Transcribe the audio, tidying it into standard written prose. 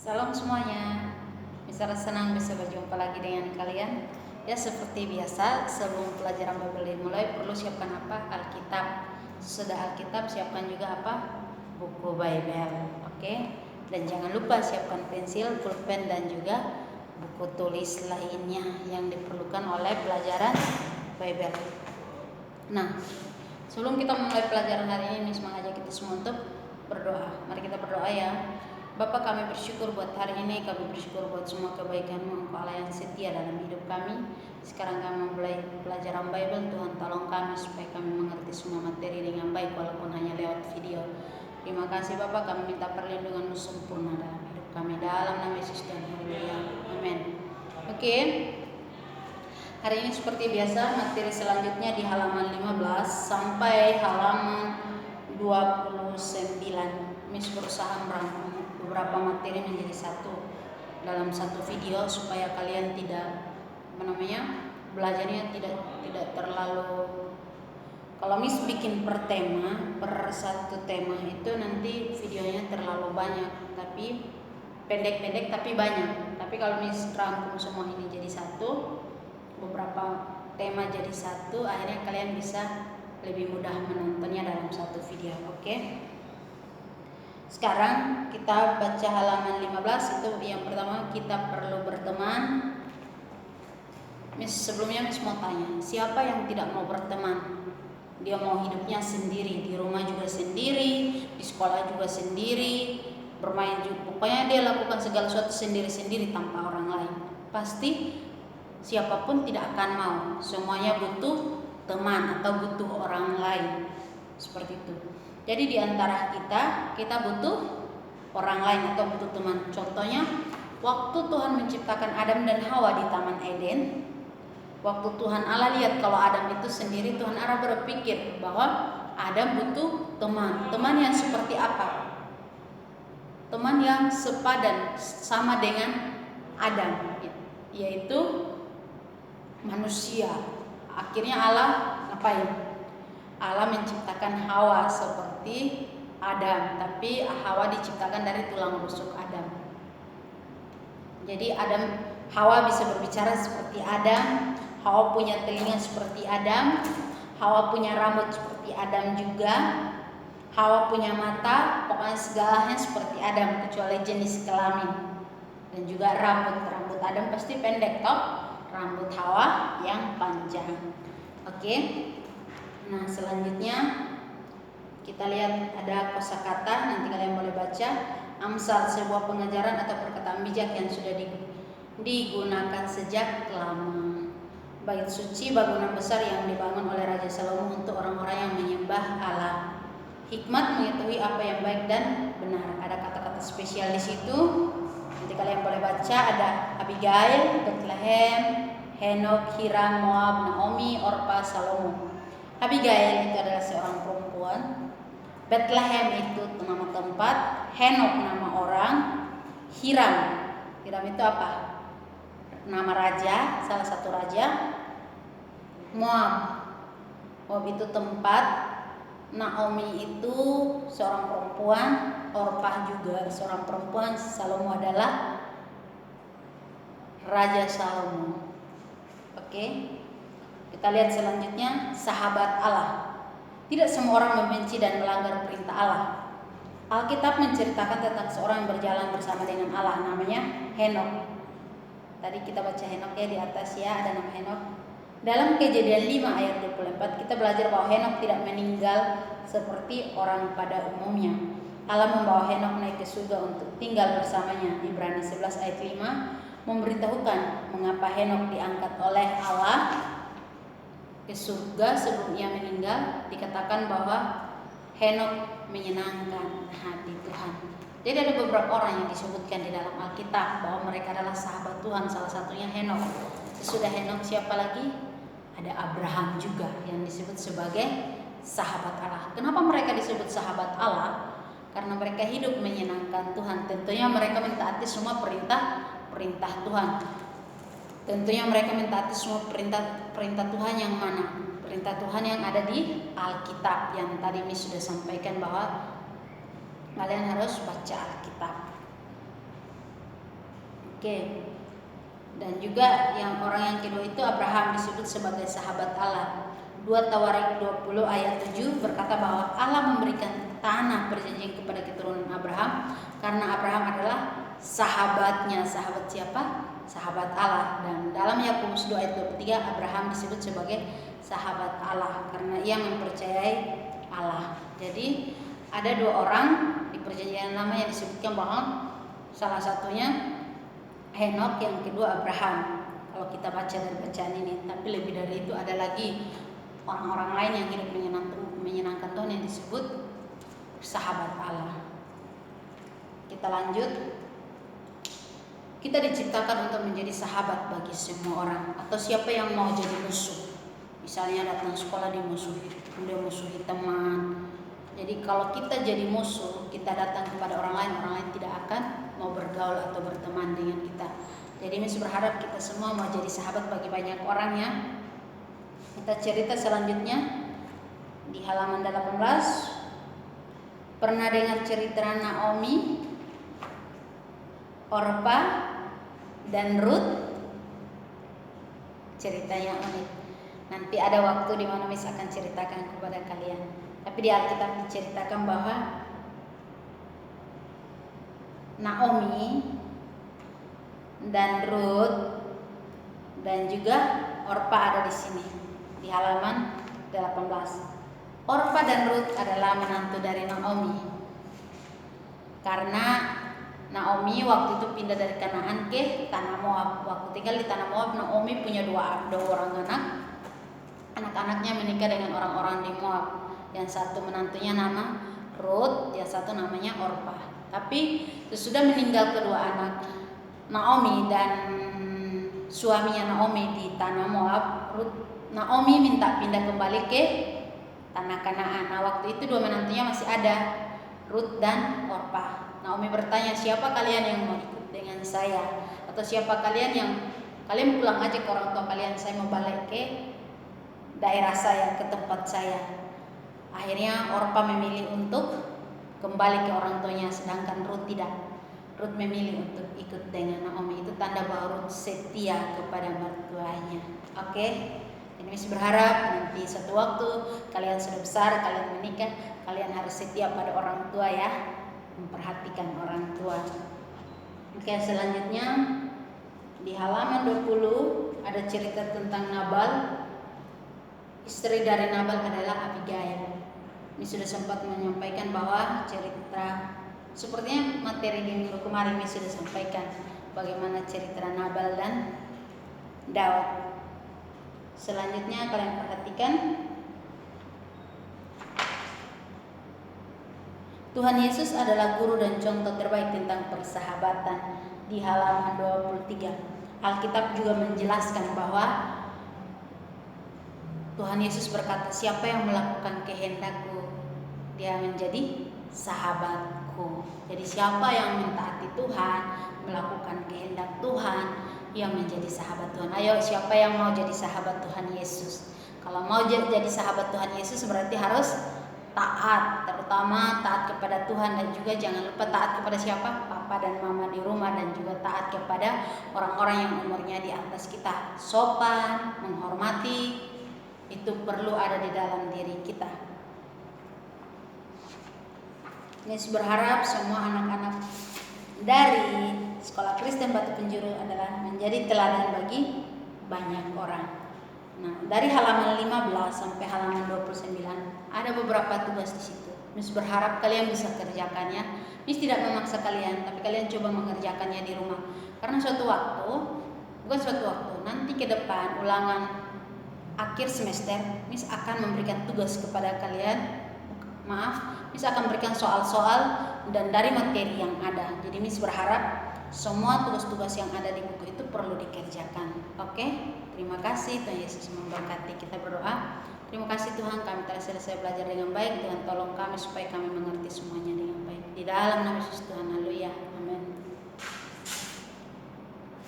Salam semuanya. Sangat senang bisa berjumpa lagi dengan kalian. Ya, seperti biasa, sebelum pelajaran Bible dimulai perlu siapkan apa? Alkitab. Sudah Alkitab, siapkan juga apa? Buku Bible. Oke. Dan jangan lupa siapkan pensil, pulpen dan juga buku tulis lainnya yang diperlukan oleh pelajaran Bible. Nah, sebelum kita mulai pelajaran hari ini, mengajak kita semua untuk berdoa. Mari kita berdoa ya. Bapa, kami bersyukur buat hari ini, kami bersyukur buat semua kebaikan-Mu, Engkau Allah yang setia dalam hidup kami. Sekarang kami memulai pelajaran Bible, Tuhan tolong kami supaya kami mengerti semua materi dengan baik walaupun hanya lewat video. Terima kasih Bapa, kami minta perlindungan-Mu sempurna dalam hidup kami, dalam nama Yesus dan Haleluya. Amin. Oke. Hari ini seperti biasa, materi selanjutnya di halaman 15 sampai halaman 29. Miss berusaha merangkum beberapa materi menjadi satu dalam satu video supaya kalian tidak belajarnya tidak terlalu. Kalau Miss bikin per tema, per satu tema itu nanti videonya terlalu banyak, tapi pendek-pendek tapi banyak. Tapi kalau Miss rangkum semua ini jadi satu, beberapa tema jadi satu, akhirnya kalian bisa lebih mudah menontonnya dalam satu video. Oke? Sekarang kita baca halaman 15. Itu yang pertama, kita perlu berteman. Sebelumnya Miss mau tanya, siapa yang tidak mau berteman? Dia mau hidupnya sendiri, di rumah juga sendiri, di sekolah juga sendiri, bermain juga, pokoknya dia lakukan segala sesuatu sendiri-sendiri tanpa orang lain. Pasti siapapun tidak akan mau. Semuanya butuh teman atau butuh orang lain. Seperti itu. Jadi di antara kita butuh orang lain atau butuh teman. Contohnya, waktu Tuhan menciptakan Adam dan Hawa di Taman Eden, waktu Tuhan Allah lihat kalau Adam itu sendiri, Tuhan Allah berpikir bahwa Adam butuh teman. Teman yang seperti apa? Teman yang sepadan, sama dengan Adam, yaitu manusia. Akhirnya Allah ngapain? Allah menciptakan Hawa seperti Adam, tapi Hawa diciptakan dari tulang rusuk Adam. Jadi Hawa bisa berbicara seperti Adam, Hawa punya telinga seperti Adam, Hawa punya rambut seperti Adam juga, Hawa punya mata, pokoknya segalanya seperti Adam kecuali jenis kelamin. Dan juga rambut Adam pasti pendek toh, rambut Hawa yang panjang. Oke. Nah, selanjutnya kita lihat ada kosakata, nanti kalian boleh baca. Amsal, sebuah pengajaran atau perkataan bijak yang sudah digunakan sejak lama. Bait suci, bangunan besar yang dibangun oleh Raja Salomo untuk orang-orang yang menyembah Allah. Hikmat, mengetahui apa yang baik dan benar. Ada kata-kata spesial di situ. Nanti kalian boleh baca. Ada Abigail, Bethlehem, Henok, Hiram, Moab, Naomi, Orpa, Salomo. Abigail itu adalah seorang perempuan. Bethlehem itu nama tempat. Henok nama orang. Hiram itu apa? Nama raja, salah satu raja. Moab itu tempat. Naomi itu seorang perempuan. Orpah juga seorang perempuan. Salomo adalah Raja Salomo. Oke. Kita lihat selanjutnya, sahabat Allah. Tidak semua orang membenci dan melanggar perintah Allah. Alkitab menceritakan tentang seorang yang berjalan bersama dengan Allah, namanya Henok. Tadi kita baca Henok ya di atas ya, ada nama Henok. Dalam Kejadian 5 ayat 24 kita belajar bahwa Henok tidak meninggal seperti orang pada umumnya. Allah membawa Henok naik ke surga untuk tinggal bersamanya. Ibrani 11 ayat 5 memberitahukan mengapa Henok diangkat oleh Allah ke surga sebelum ia meninggal. Dikatakan bahwa Henok menyenangkan hati Tuhan. Jadi ada beberapa orang yang disebutkan di dalam Alkitab bahwa mereka adalah sahabat Tuhan. Salah satunya Henok. Sesudah Henok siapa lagi? Ada Abraham juga yang disebut sebagai sahabat Allah. Kenapa mereka disebut sahabat Allah? Karena mereka hidup menyenangkan Tuhan. Tentunya mereka mentaati semua perintah Tuhan. Tentunya mereka mentaati semua perintah Tuhan yang mana? Perintah Tuhan yang ada di Alkitab, yang tadi Miss sudah sampaikan bahwa kalian harus baca Alkitab. Oke. Dan juga yang orang yang kedua itu Abraham disebut sebagai sahabat Allah. 2 Tawarik 20 ayat 7 berkata bahwa Allah memberikan tanah perjanjian kepada keturunan Abraham karena Abraham adalah sahabatnya. Sahabat siapa? Sahabat Allah. Dan dalam Yakobus 2 ayat 23 Abraham disebut sebagai sahabat Allah karena ia mempercayai Allah. Jadi ada 2 orang di perjanjian lama yang disebutkan bahwa salah satunya Henok, yang kedua Abraham. Kalau kita baca dari bacaan ini, tapi lebih dari itu ada lagi orang-orang lain yang hidup menyenangkan Tuhan yang disebut sahabat Allah. Kita lanjut. Kita diciptakan untuk menjadi sahabat bagi semua orang, atau siapa yang mau jadi musuh. Misalnya datang sekolah dimusuhi, dia musuhi teman. Jadi kalau kita jadi musuh, kita datang kepada orang lain tidak akan mau bergaul atau berteman dengan kita. Jadi Miss berharap kita semua mau jadi sahabat bagi banyak orang ya. Kita cerita selanjutnya di halaman 18. Pernah dengar cerita Naomi, Orpa, dan Ruth? Ceritanya unik. Nanti ada waktu di mana Miss akan ceritakan kepada kalian. Tapi di Alkitab diceritakan bahwa Naomi dan Ruth dan juga Orpa ada di sini di halaman 18. Orpa dan Ruth adalah menantu dari Naomi. Karena Naomi waktu itu pindah dari Kanaan ke tanah Moab. Waktu tinggal di tanah Moab, Naomi punya dua orang anak. Anak-anaknya menikah dengan orang-orang di Moab. Yang satu menantunya nama Ruth, yang satu namanya Orpa. Tapi sesudah meninggal kedua anak Naomi dan suaminya Naomi di tanah Moab, Naomi minta pindah kembali ke tanah Kanaan. Nah, waktu itu 2 menantunya masih ada, Ruth dan Orpa. Naomi bertanya, siapa kalian yang mau ikut dengan saya? Atau siapa kalian pulang aja ke orang tua kalian, saya mau balik ke daerah saya, ke tempat saya. Akhirnya Orpa memilih untuk kembali ke orang tuanya, sedangkan Ruth tidak. Ruth memilih untuk ikut dengan Naomi. Itu tanda bahwa Ruth setia kepada mertuanya. Oke? Ini Miss berharap nanti satu waktu kalian sudah besar, kalian menikah, kalian harus setia pada orang tua ya, memperhatikan orang tua. Oke, selanjutnya di halaman 20 ada cerita tentang Nabal. Istri dari Nabal adalah Abigail. Ini sudah sempat menyampaikan bahwa cerita sepertinya materi di minggu kemarin ini sudah sampaikan bagaimana cerita Nabal dan Daud. Selanjutnya kalian perhatikan Tuhan Yesus adalah guru dan contoh terbaik tentang persahabatan. Di halaman 23 Alkitab juga menjelaskan bahwa Tuhan Yesus berkata, siapa yang melakukan kehendakku, dia menjadi sahabatku. Jadi siapa yang mentaati Tuhan, melakukan kehendak Tuhan, ia menjadi sahabat Tuhan. Ayo, siapa yang mau jadi sahabat Tuhan Yesus? Kalau mau jadi sahabat Tuhan Yesus berarti harus taat, terutama taat kepada Tuhan, dan juga jangan lupa taat kepada siapa? Papa dan mama di rumah, dan juga taat kepada orang-orang yang umurnya di atas kita. Sopan, menghormati, itu perlu ada di dalam diri kita. Nis berharap semua anak-anak dari Sekolah Kristen Batu Penjuru adalah menjadi teladan bagi banyak orang. Nah, dari halaman 15 sampai halaman 29 ada beberapa tugas di situ. Nis berharap kalian bisa kerjakannya. Nis tidak memaksa kalian, tapi kalian coba mengerjakannya di rumah. Karena suatu waktu, nanti ke depan ulangan akhir semester, Miss akan memberikan tugas kepada kalian. Miss akan memberikan soal-soal dan dari materi yang ada. Jadi Miss berharap semua tugas-tugas yang ada di buku itu perlu dikerjakan. Oke? Terima kasih, Tuhan Yesus memberkati. Kita berdoa. Terima kasih Tuhan, kami telah selesai belajar dengan baik. Tuhan tolong kami supaya kami mengerti semuanya dengan baik. Di dalam nama Yesus Tuhan, haleluya.